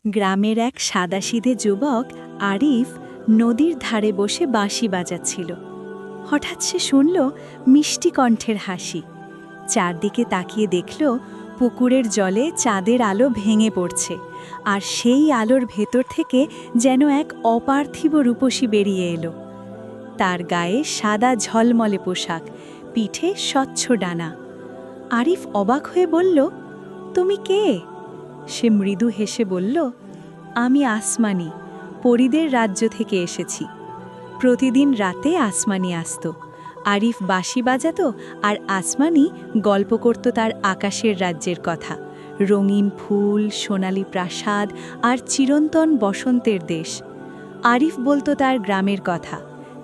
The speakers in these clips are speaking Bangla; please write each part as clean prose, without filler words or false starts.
গ্রামের এক সাদাসিধে যুবক আরিফ নদীর ধারে বসে বাঁশি বাজাচ্ছিল। হঠাৎ সে শুনল মিষ্টি কণ্ঠের হাসি। চারদিকে তাকিয়ে দেখল পুকুরের জলে চাঁদের আলো ভেঙে পড়ছে, আর সেই আলোর ভেতর থেকে যেন এক অপার্থিব রূপসী বেরিয়ে এলো। তার গায়ে সাদা ঝলমলে পোশাক, পিঠে স্বচ্ছ ডানা। আরিফ অবাক হয়ে বলল, তুমি কে? সে মৃদু হেসে বলল, আমি আসমানি, পরীদের রাজ্য থেকে এসেছি। প্রতিদিন রাতে আসমানি আসত। আরিফ বাঁশি বাজাতো আর আসমানি গল্প করত তার আকাশের রাজ্যের কথা, রঙিন ফুল, সোনালি প্রাসাদ আর চিরন্তন বসন্তের দেশ। আরিফ বলতো তার গ্রামের কথা,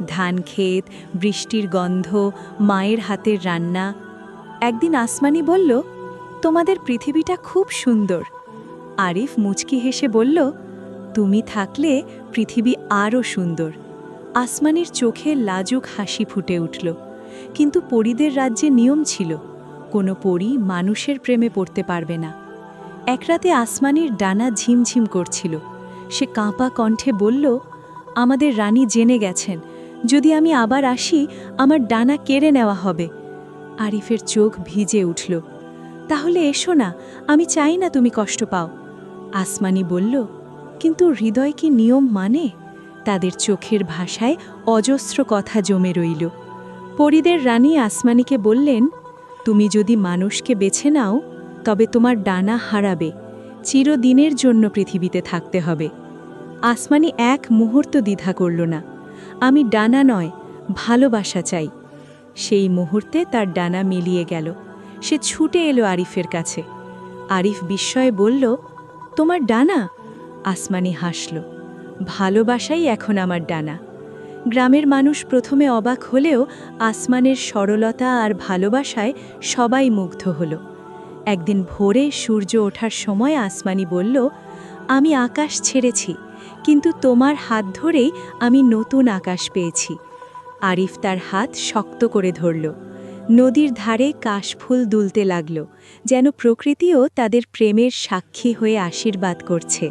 ধান ক্ষেত, বৃষ্টির গন্ধ, মায়ের হাতের রান্না। একদিন আসমানি বলল, তোমাদের পৃথিবীটা খুব সুন্দর। আরিফ মুচকি হেসে বলল, তুমি থাকলে পৃথিবী আরও সুন্দর। আসমানির চোখে লাজুক হাসি ফুটে উঠল। কিন্তু পরীদের রাজ্যে নিয়ম ছিল, কোনো পরী মানুষের প্রেমে পড়তে পারবে না। এক রাতে আসমানির ডানা ঝিমঝিম করছিল। সে কাঁপা কণ্ঠে বলল, আমাদের রানী জেনে গেছেন, যদি আমি আবার আসি আমার ডানা কেড়ে নেওয়া হবে। আরিফের চোখ ভিজে উঠল। তাহলে এসো না, আমি চাই না তুমি কষ্ট পাও। আসমানি বলল, কিন্তু হৃদয় কি নিয়ম মানে? তাদের চোখের ভাষায় অজস্র কথা জমে রইল। পরীদের রানী আসমানিকে বললেন, তুমি যদি মানুষকে বেছে নাও তবে তোমার ডানা হারাবে, চিরদিনের জন্য পৃথিবীতে থাকতে হবে। আসমানি এক মুহূর্ত দ্বিধা করল না। আমি ডানা নয়, ভালোবাসা চাই। সেই মুহূর্তে তার ডানা মিলিয়ে গেল। সে ছুটে এলো আরিফের কাছে। আরিফ বিস্ময়ে বলল, তোমার ডানা? আসমানি হাসল, ভালোবাসাই এখন আমার ডানা। গ্রামের মানুষ প্রথমে অবাক হলেও আসমানের সরলতা আর ভালোবাসায় সবাই মুগ্ধ হল। একদিন ভোরে সূর্য ওঠার সময় আসমানি বলল, আমি আকাশ ছেড়েছি, কিন্তু তোমার হাত ধরেই আমি নতুন আকাশ পেয়েছি। আরিফ তার হাত শক্ত করে ধরল। নদীর ধারে কাশফুল দুলতে লাগল, যেন প্রকৃতিও তাদের প্রেমের সাক্ষী হয়ে আশীর্বাদ করছে।